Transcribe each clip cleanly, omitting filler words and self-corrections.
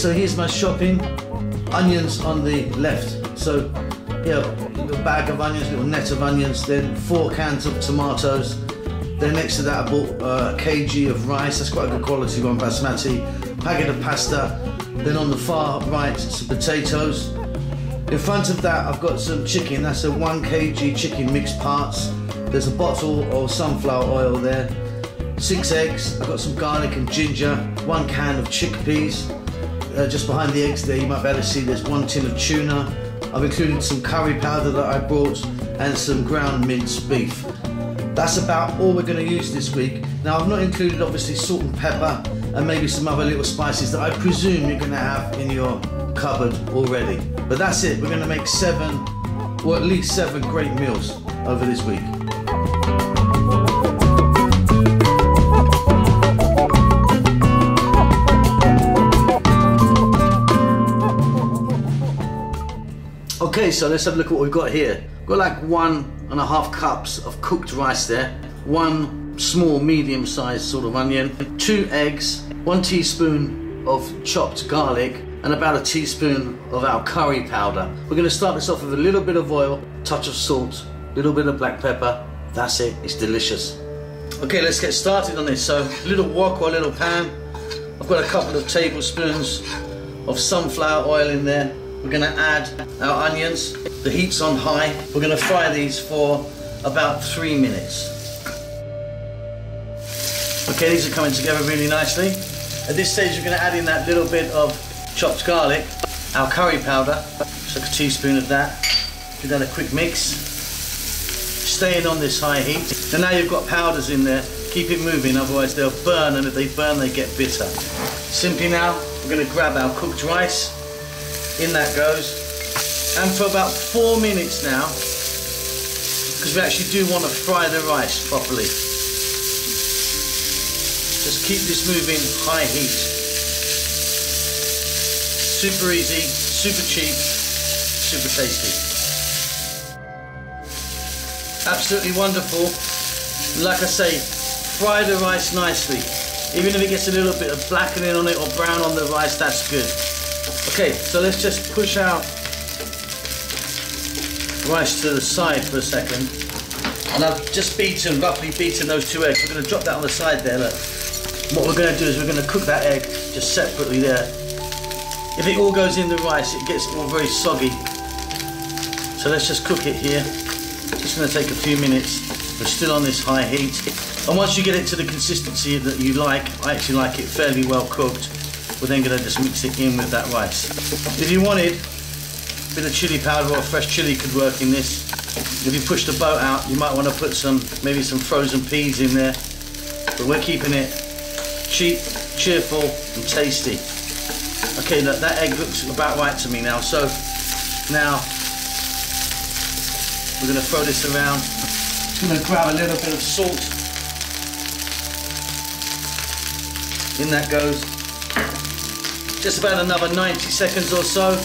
so here's my shopping. Onions on the left. So yeah, a little bag of onions, little net of onions, then 4 cans of tomatoes. Then next to that I bought a kg of rice, that's quite a good quality one, basmati. Packet of pasta. Then on the far right, some potatoes. In front of that I've got some chicken, that's a 1 kg chicken mixed parts. There's a bottle of sunflower oil there. 6 eggs, I've got some garlic and ginger, 1 can of chickpeas. Just behind the eggs there you might be able to see there's 1 tin of tuna. I've included some curry powder that I brought and some ground minced beef. That's about all we're going to use this week. Now I've not included obviously salt and pepper and maybe some other little spices that I presume you're going to have in your cupboard already. But that's it, we're going to make 7, or at least 7 great meals over this week. Okay, so let's have a look at what we've got here. We've got like 1.5 cups of cooked rice there, 1 small medium-sized sort of onion, 2 eggs, 1 teaspoon of chopped garlic, and about a teaspoon of our curry powder. We're going to start this off with a little bit of oil, touch of salt, a little bit of black pepper. That's it, it's delicious. Okay, let's get started on this. So a little wok or a little pan. I've got a couple of tablespoons of sunflower oil in there. We're going to add our onions. The heat's on high. We're going to fry these for about 3 minutes. Okay, these are coming together really nicely. At this stage, we're going to add in that little bit of chopped garlic, our curry powder, just like a teaspoon of that. Give that a quick mix. Staying on this high heat. So now you've got powders in there. Keep it moving, otherwise they'll burn, and if they burn, they get bitter. Simply now, we're going to grab our cooked rice. In that goes, and for about 4 minutes now, because we actually do want to fry the rice properly. Just keep this moving, high heat. Super easy, super cheap, super tasty. Absolutely wonderful. Like I say, fry the rice nicely. Even if it gets a little bit of blackening on it or brown on the rice, that's good. Okay, so let's just push our rice to the side for a second. And I've just roughly beaten those 2 eggs. We're going to drop that on the side there, look. What we're going to do is we're going to cook that egg just separately there. If it all goes in the rice, it gets all very soggy. So let's just cook it here. Just going to take a few minutes. We're still on this high heat. And once you get it to the consistency that you like, I actually like it fairly well cooked. We're then going to just mix it in with that rice. If you wanted, a bit of chili powder or fresh chili could work in this. If you push the boat out, you might want to put maybe some frozen peas in there. But we're keeping it cheap, cheerful and tasty. Okay, look, that egg looks about right to me now. So now we're going to throw this around. Just going to grab a little bit of salt. In that goes. Just about another 90 seconds or so.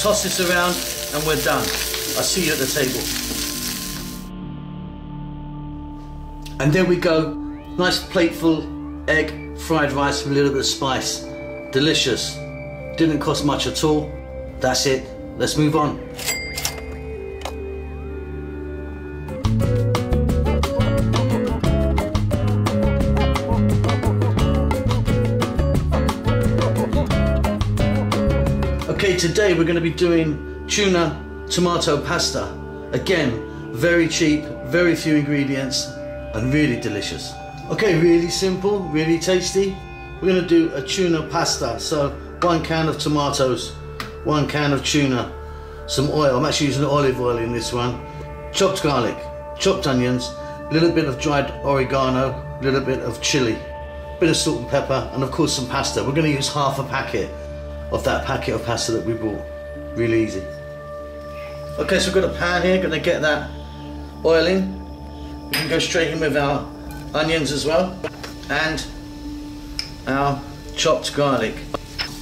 Toss this around and we're done. I'll see you at the table. And there we go. Nice plateful egg, fried rice with a little bit of spice. Delicious. Didn't cost much at all. That's it. Let's move on. Okay, today we're going to be doing tuna tomato pasta. Again, very cheap, very few ingredients, and really delicious. Okay, really simple, really tasty. We're going to do a tuna pasta. So 1 can of tomatoes, 1 can of tuna, some oil. I'm actually using olive oil in this one. Chopped garlic, chopped onions, a little bit of dried oregano, a little bit of chili, a bit of salt and pepper, and of course some pasta. We're going to use half a packet of that packet of pasta that we bought. Really easy. Okay, so we've got a pan here, going to get that oil in. We can go straight in with our onions as well, and our chopped garlic.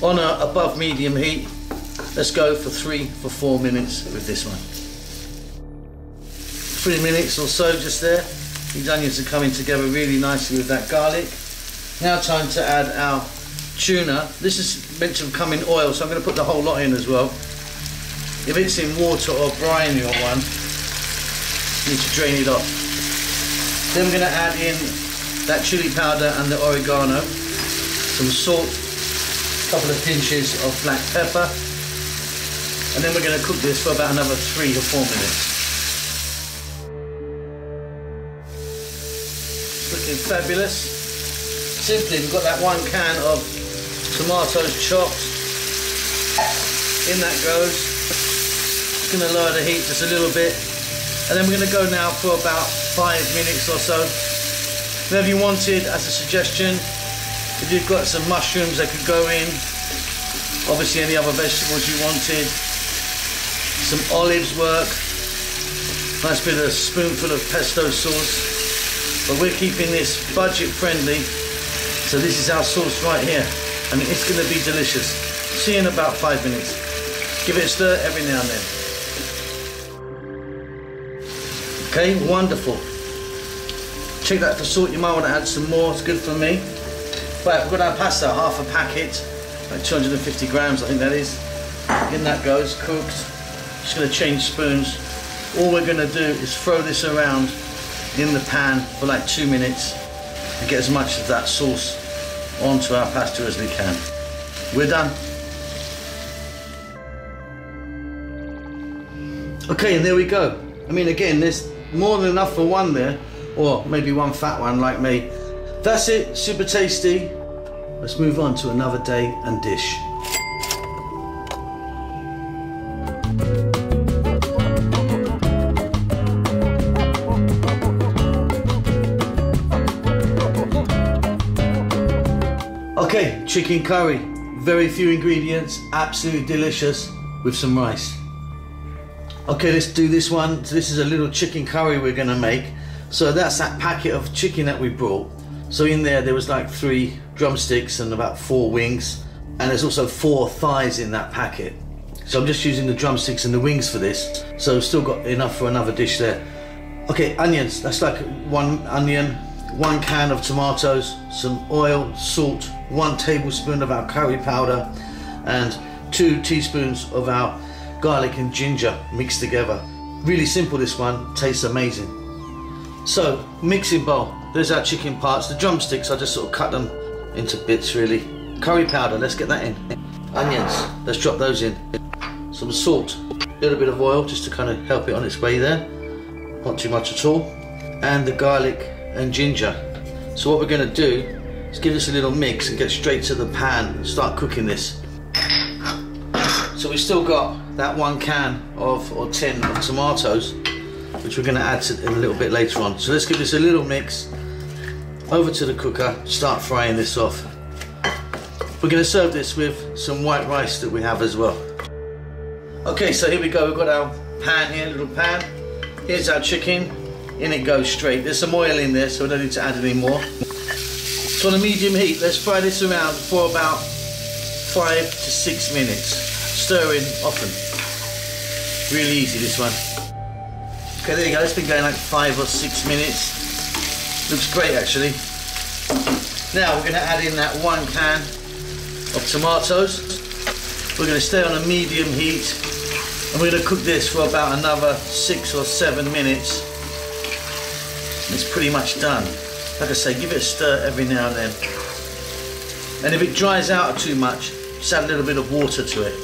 On a above medium heat, let's go for 3-4 minutes with this one. 3 minutes or so just there. These onions are coming together really nicely with that garlic. Now time to add our tuna. This is meant to come in oil, so I'm going to put the whole lot in as well. If it's in water or briny or one, you need to drain it off. Then we're going to add in that chili powder and the oregano, some salt, a couple of pinches of black pepper, and then we're going to cook this for about another 3 to 4 minutes. It's looking fabulous. Simply, we've got that 1 can of tomatoes chopped. In that goes. It's going to lower the heat just a little bit, and then we're going to go now for about 5 minutes or so. Whatever you wanted as a suggestion. If you've got some mushrooms that could go in, obviously any other vegetables you wanted, some olives work, nice bit of spoonful of pesto sauce, but we're keeping this budget friendly, so this is our sauce right here, and it's going to be delicious. See you in about 5 minutes. Give it a stir every now and then. Okay, wonderful. Check that for salt, you might want to add some more, it's good for me. Right, we've got our pasta, half a packet, like 250 grams I think that is. In that goes, cooked. Just going to change spoons. All we're going to do is throw this around in the pan for like 2 minutes and get as much of that sauce onto our pasta as we can. We're done. Okay, and there we go. I mean, again, there's more than enough for one there, or maybe one fat one like me. That's it, super tasty. Let's move on to another day and dish. Okay, chicken curry. Very few ingredients, absolutely delicious with some rice. Okay, let's do this one. So this is a little chicken curry we're gonna make. So that's that packet of chicken that we brought. So in there was like 3 drumsticks and about 4 wings, and there's also 4 thighs in that packet. So I'm just using the drumsticks and the wings for this. So still got enough for another dish there. Okay, onions. That's like 1 onion, 1 can of tomatoes, some oil, salt, 1 tablespoon of our curry powder, and 2 teaspoons of our garlic and ginger mixed together. Really simple, this one, tastes amazing. So, mixing bowl, there's our chicken parts. The drumsticks, I just sort of cut them into bits really. Curry powder, let's get that in. Onions, let's drop those in. Some salt, a little bit of oil just to kind of help it on its way there. Not too much at all. And the garlic and ginger. So what we're going to do is give this a little mix and get straight to the pan and start cooking this. So we've still got that 1 can or tin of tomatoes, which we're going to add in a little bit later on. So let's give this a little mix, over to the cooker, start frying this off. We're going to serve this with some white rice that we have as well. Okay, so here we go, we've got our pan here, little pan. Here's our chicken, in it goes straight. There's some oil in there, so we don't need to add any more. So on a medium heat, let's fry this around for about 5 to 6 minutes. Stirring often. Really easy, this one. Okay, there you go, it's been going like 5 or 6 minutes. Looks great actually. Now we're going to add in that 1 can of tomatoes. We're going to stay on a medium heat and we're going to cook this for about another 6 or 7 minutes. It's pretty much done. Like I say, give it a stir every now and then. And if it dries out too much, just add a little bit of water to it.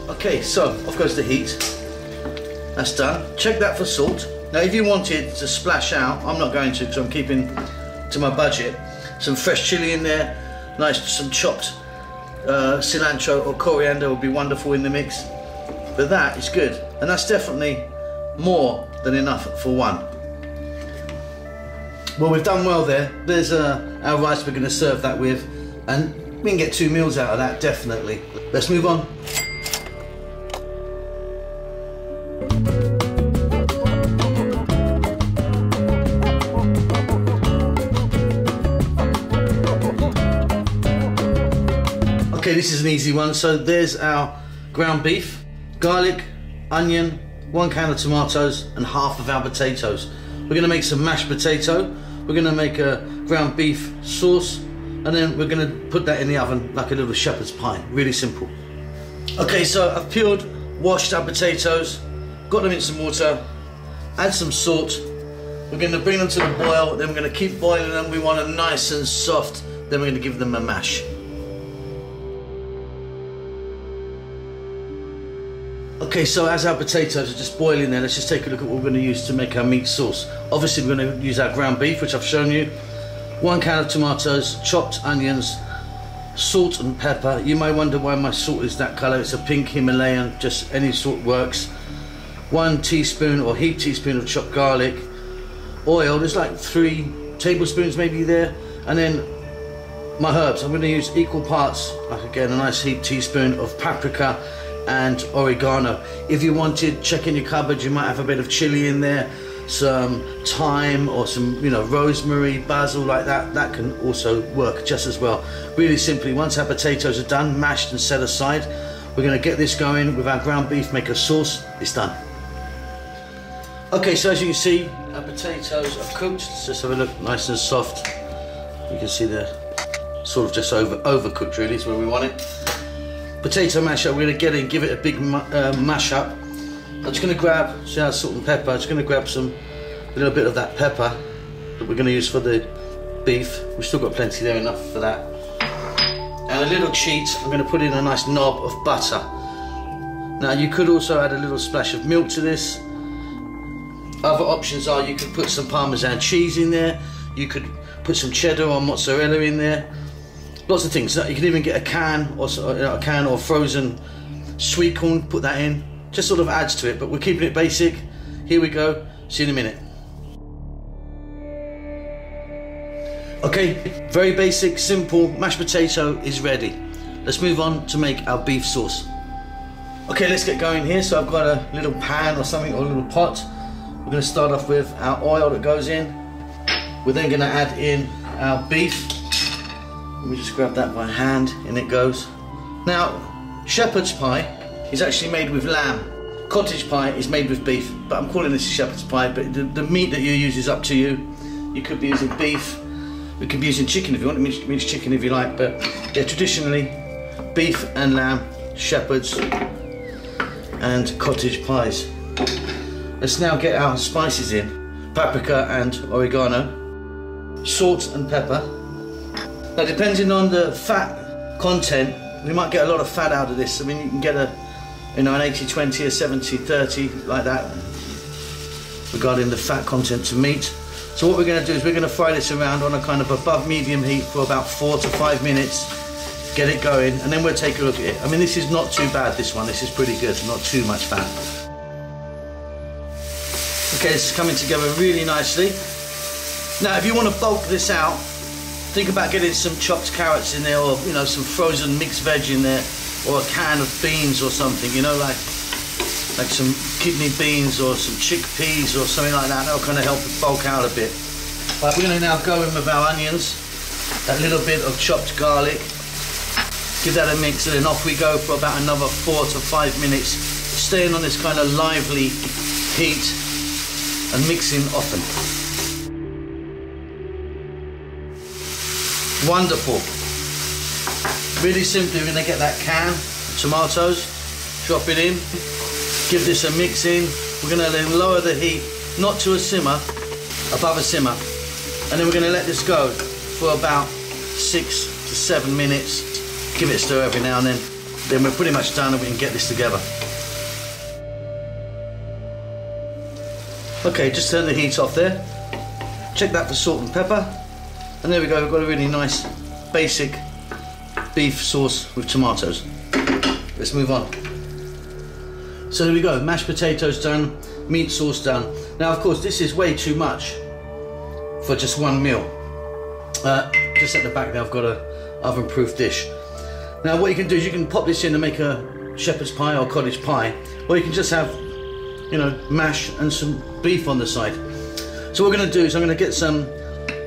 Okay, so off goes the heat. That's done. Check that for salt. Now if you wanted to splash out, I'm not going to because I'm keeping to my budget. Some fresh chili in there, nice some chopped cilantro or coriander would be wonderful in the mix. But that is good, and that's definitely more than enough for one. Well, we've done well there. There's our rice we're going to serve that with, and we can get 2 meals out of that, definitely. Let's move on. Okay, this is an easy one. So there's our ground beef, garlic, onion, 1 can of tomatoes, and half of our potatoes. We're going to make some mashed potato. We're going to make a ground beef sauce, and then we're going to put that in the oven like a little shepherd's pie. Really simple. Okay, so I've peeled, washed our potatoes, got them in some water, add some salt. We're going to bring them to the boil, then we're going to keep boiling them. We want them nice and soft, then we're going to give them a mash. Okay, so as our potatoes are just boiling there, let's just take a look at what we're going to use to make our meat sauce. Obviously we're going to use our ground beef, which I've shown you, 1 can of tomatoes, chopped onions, salt and pepper. You may wonder why my salt is that colour. It's a pink Himalayan, just any salt works. 1 teaspoon or heaped teaspoon of chopped garlic. Oil, there's like 3 tablespoons maybe there. And then my herbs, I'm going to use equal parts, like again a nice heaped teaspoon of paprika and oregano. If you wanted, check in your cupboard, you might have a bit of chili in there, some thyme or some, you know, rosemary, basil, like that. That can also work just as well. Really simply, once our potatoes are done, mashed and set aside, we're going to get this going with our ground beef, make a sauce. It's done. Okay, so as you can see, our potatoes are cooked. Let's just have a look, nice and soft. You can see they're sort of just overcooked, really, is where we want it. Potato masher, we're going to get in, give it a big mash up. I'm just going to grab, see our salt and pepper, I'm just going to grab a little bit of that pepper that we're going to use for the beef. We've still got plenty there, enough for that. And a little cheat, I'm going to put in a nice knob of butter. Now you could also add a little splash of milk to this. Other options are you could put some Parmesan cheese in there, you could put some cheddar or mozzarella in there. Lots of things. You can even get a can or frozen sweet corn, put that in. Just sort of adds to it, but we're keeping it basic. Here we go. See you in a minute. Okay, very basic, simple mashed potato is ready. Let's move on to make our beef sauce. Okay, let's get going here. So I've got a little pan or something, or a little pot. We're going to start off with our oil that goes in. We're then going to add in our beef. Let me just grab that by hand, and it goes. Now, shepherd's pie is actually made with lamb. Cottage pie is made with beef, but I'm calling this a shepherd's pie, but the meat that you use is up to you. You could be using beef, we could be using chicken if you want, minced chicken if you like, but yeah, traditionally, beef and lamb, shepherd's and cottage pies. Let's now get our spices in. Paprika and oregano, salt and pepper. Now, depending on the fat content, we might get a lot of fat out of this. I mean, you can get an 80-20, a 70-30, like that, regarding the fat content to meat. So what we're going to do is we're going to fry this around on a kind of above medium heat for about 4 to 5 minutes, get it going, and then we'll take a look at it. I mean, this is not too bad, this one. This is pretty good, not too much fat. Okay, this is coming together really nicely. Now, if you want to bulk this out, think about getting some chopped carrots in there, or some frozen mixed veg in there, or a can of beans or something, like some kidney beans or some chickpeas or something like that. That'll kind of help it bulk out a bit. Right, we're going to now go in with our onions, a little bit of chopped garlic, give that a mix, and then off we go for about another 4 to 5 minutes, staying on this kind of lively heat and mixing often. Wonderful. Really simply, we're going to get that can of tomatoes, drop it in, give this a mix in. We're going to then lower the heat, not to a simmer, above a simmer, and then we're going to let this go for about 6 to 7 minutes. Give it a stir every now and then we're pretty much done and we can get this together. Okay, just turn the heat off there. Check that for salt and pepper. And there we go, we've got a really nice basic beef sauce with tomatoes. Let's move on. So there we go, mashed potatoes done, meat sauce done. Now of course this is way too much for just one meal. Just at the back there I've got a oven proof dish. Now what you can do is you can pop this in and make a shepherd's pie or cottage pie, or you can just have mash and some beef on the side. So what we're going to do is I'm going to get some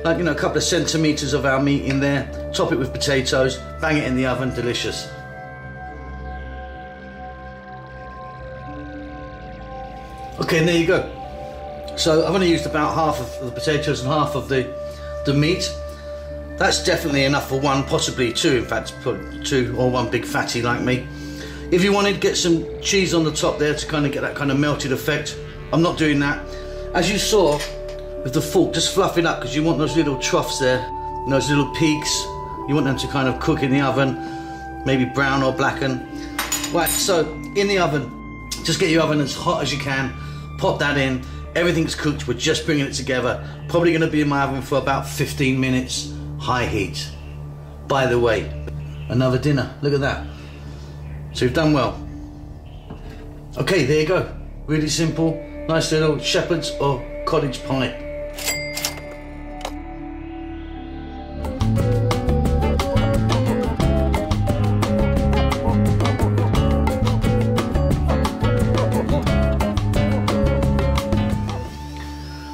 a couple of centimeters of our meat in there, top it with potatoes, bang it in the oven, delicious. Okay, and there you go. So I've only used about half of the potatoes and half of the meat. That's definitely enough for one, possibly two, in fact, put two or one big fatty like me. If you wanted, get some cheese on the top there to kind of get that kind of melted effect. I'm not doing that. As you saw with the fork, just fluff it up because you want those little troughs there, and those little peaks. You want them to kind of cook in the oven, maybe brown or blacken. Right, so in the oven, just get your oven as hot as you can, pop that in, everything's cooked, we're just bringing it together. Probably gonna be in my oven for about 15 minutes, high heat. By the way, another dinner, look at that. So you've done well. Okay, there you go. Really simple, nice little shepherd's or cottage pie.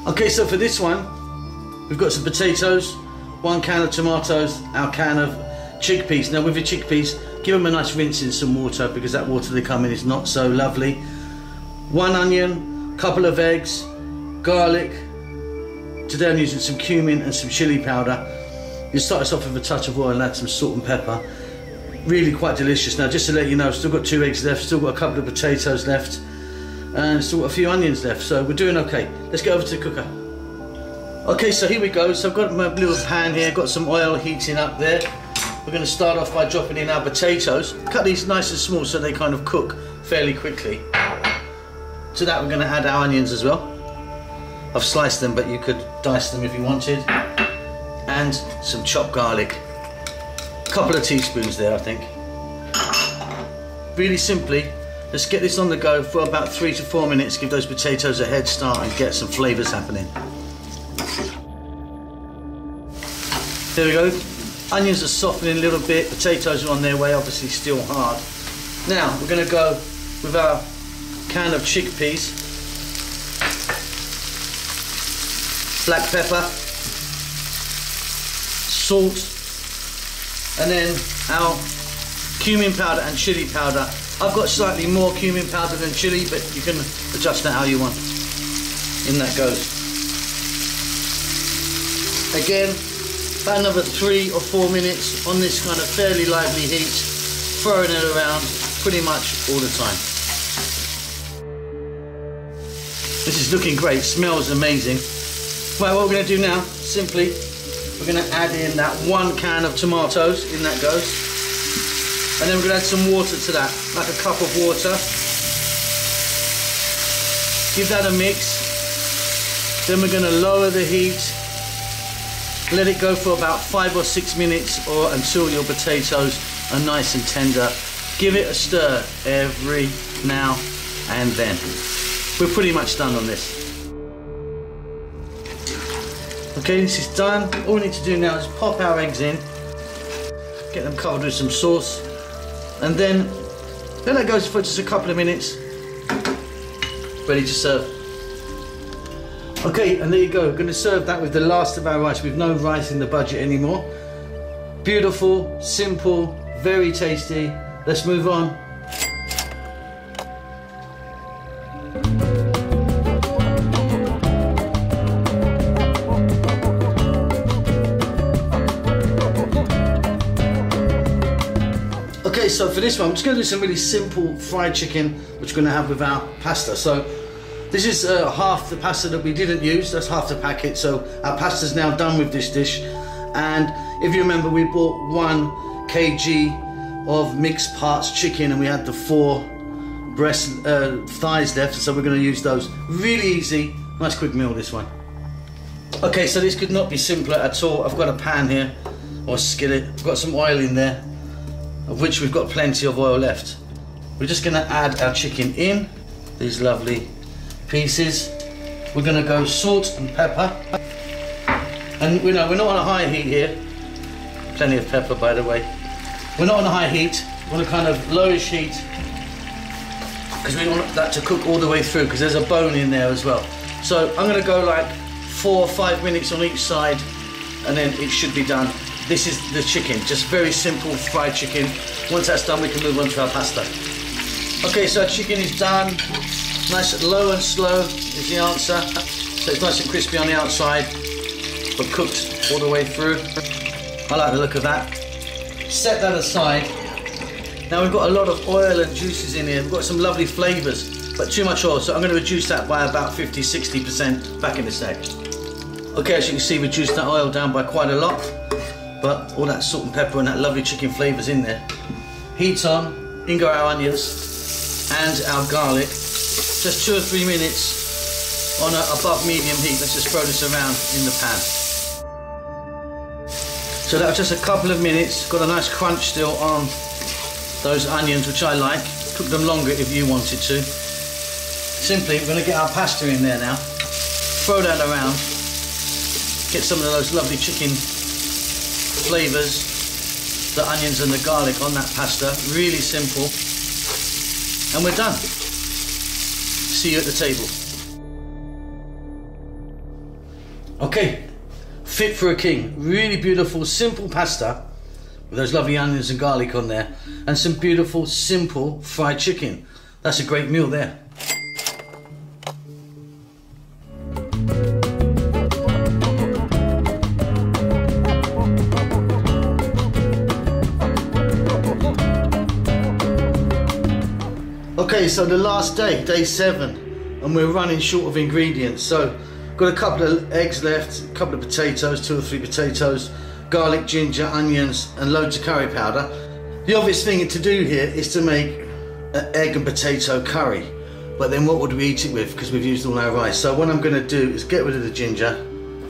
Okay, so for this one, we've got some potatoes, 1 can of tomatoes, our can of chickpeas. Now with your chickpeas, give them a nice rinse in some water because that water they come in is not so lovely. 1 onion, couple of eggs, garlic. Today I'm using some cumin and some chili powder. You start us off with a touch of oil and add some salt and pepper. Really quite delicious. Now just to let you know, I've still got 2 eggs left, still got a couple of potatoes left, and still got a few onions left, so we're doing okay. Let's get over to the cooker. Okay, so here we go. So I've got my little pan here, got some oil heating up there. We're going to start off by dropping in our potatoes. Cut these nice and small so they kind of cook fairly quickly. To that we're going to add our onions as well. I've sliced them, but you could dice them if you wanted. And some chopped garlic. A couple of teaspoons there, I think. Really simply, let's get this on the go for about 3 to 4 minutes, give those potatoes a head start and get some flavours happening. There we go. Onions are softening a little bit, potatoes are on their way, obviously still hard. Now we're going to go with our can of chickpeas, black pepper, salt, and then our cumin powder and chili powder. I've got slightly more cumin powder than chili, but you can adjust that how you want. In that goes. Again, about another 3 or 4 minutes on this kind of fairly lively heat, throwing it around pretty much all the time. This is looking great, smells amazing. Right, what we're going to do now, simply, we're going to add in that 1 can of tomatoes, in that goes. And then we're going to add some water to that, like a cup of water. Give that a mix. Then we're going to lower the heat. Let it go for about 5 or 6 minutes or until your potatoes are nice and tender. Give it a stir every now and then. We're pretty much done on this. Okay, this is done. All we need to do now is pop our eggs in, get them covered with some sauce, and then that goes for just a couple of minutes. Ready to serve. Okay, and there you go. We're going to serve that with the last of our rice. We've no rice in the budget anymore. Beautiful, simple, very tasty. Let's move on. Okay, so for this one, I'm just going to do some really simple fried chicken, which we're going to have with our pasta. So this is half the pasta that we didn't use, that's half the packet, so our pasta's now done with this dish. And if you remember, we bought 1 kg of mixed parts chicken and we had the 4 thighs left, so we're going to use those. Really easy, nice quick meal this one. Okay, so this could not be simpler at all. I've got a pan here, or a skillet, I've got some oil in there, of which we've got plenty of oil left. We're just going to add our chicken in, these lovely pieces. We're going to go salt and pepper, and we're not on a high heat here. Plenty of pepper, by the way. We're not on a high heat, we're on a kind of lowish heat because we want that to cook all the way through, because there's a bone in there as well. So I'm going to go like 4 or 5 minutes on each side, and then it should be done. This is the chicken, just very simple fried chicken. Once that's done, we can move on to our pasta. Okay, so our chicken is done. Nice and low and slow is the answer. So it's nice and crispy on the outside, but cooked all the way through. I like the look of that. Set that aside. Now we've got a lot of oil and juices in here. We've got some lovely flavours, but too much oil, so I'm going to reduce that by about 50–60% back in a sec. Okay, as you can see, reduced that oil down by quite a lot, but all that salt and pepper and that lovely chicken flavours in there. Heat's on, in go our onions and our garlic. Just 2 or 3 minutes on above medium heat. Let's just throw this around in the pan. So that was just a couple of minutes. Got a nice crunch still on those onions, which I like. Cook them longer if you wanted to. Simply, we're going to get our pasta in there now. Throw that around. Get some of those lovely chicken flavours, the onions and the garlic on that pasta. Really simple. And we're done. See you at the table. Okay. Fit for a king. Really beautiful, simple pasta with those lovely onions and garlic on there, and some beautiful, simple fried chicken. That's a great meal there. Okay, so the last day, day 7, and we're running short of ingredients. So got a couple of eggs left, a couple of potatoes, 2 or 3 potatoes, garlic, ginger, onions, and loads of curry powder. The obvious thing to do here is to make an egg and potato curry. But then what would we eat it with? Because we've used all our rice. So what I'm going to do is get rid of the ginger,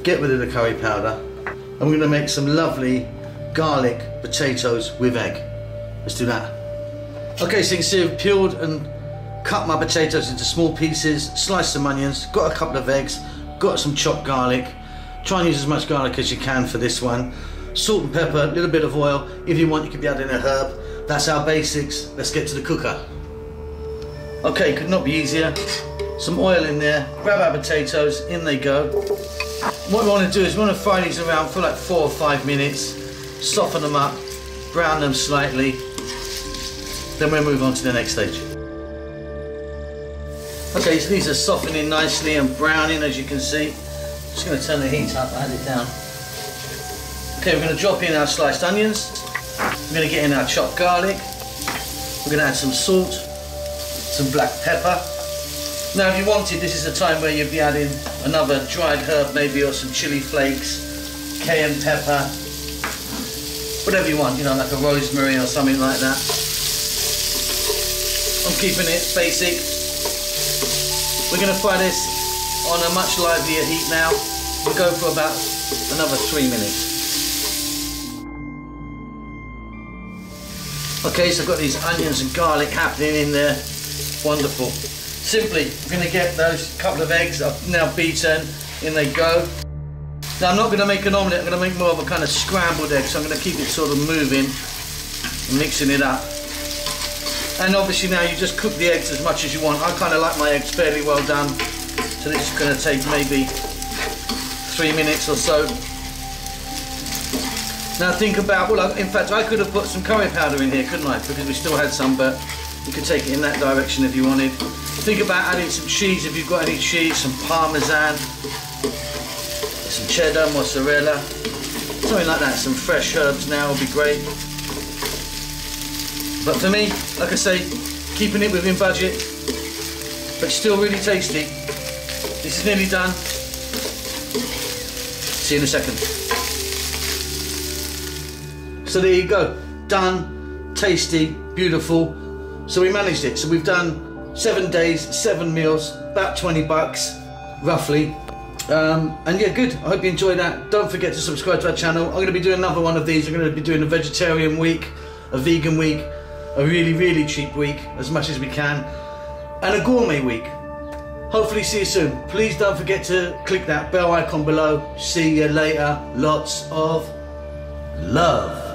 get rid of the curry powder, and we're going to make some lovely garlic potatoes with egg. Let's do that. Okay, so you can see I've peeled and cut my potatoes into small pieces, sliced some onions, got a couple of eggs, got some chopped garlic. Try and use as much garlic as you can for this one. Salt and pepper, a little bit of oil. If you want, you could be adding a herb. That's our basics. Let's get to the cooker. Okay, could not be easier. Some oil in there. Grab our potatoes, in they go. What we want to do is we want to fry these around for like 4 or 5 minutes. Soften them up, brown them slightly. Then we'll move on to the next stage. Okay, so these are softening nicely and browning, as you can see. Just going to turn the heat up, add it down. Okay, we're going to drop in our sliced onions. We're going to get in our chopped garlic. We're going to add some salt, some black pepper. Now, if you wanted, this is a time where you'd be adding another dried herb, maybe, or some chili flakes, cayenne pepper, whatever you want, you know, like a rosemary or something like that. I'm keeping it basic. We're going to fry this on a much livelier heat now. We'll go for about another 3 minutes. Okay, so I've got these onions and garlic happening in there. Wonderful. Simply, we're going to get those couple of eggs I've now beaten. In they go. Now I'm not going to make an omelette, I'm going to make more of a kind of scrambled egg, so I'm going to keep it sort of moving, mixing it up. And obviously now you just cook the eggs as much as you want. I kind of like my eggs fairly well done, so this is going to take maybe 3 minutes or so. Now think about, well, in fact I could have put some curry powder in here, couldn't I? Because we still had some, but you could take it in that direction if you wanted. Think about adding some cheese if you've got any cheese, some parmesan, some cheddar, mozzarella, something like that. Some fresh herbs now would be great. But for me, like I say, keeping it within budget, but still really tasty. This is nearly done. See you in a second. So there you go, done, tasty, beautiful. So we managed it. So we've done 7 days, 7 meals, about 20 bucks, roughly. And yeah, good. I hope you enjoyed that. Don't forget to subscribe to our channel. I'm going to be doing another one of these. I'm going to be doing a vegetarian week, a vegan week, a really, really cheap week, as much as we can, and a gourmet week. Hopefully see you soon. Please don't forget to click that bell icon below. See you later. Lots of love.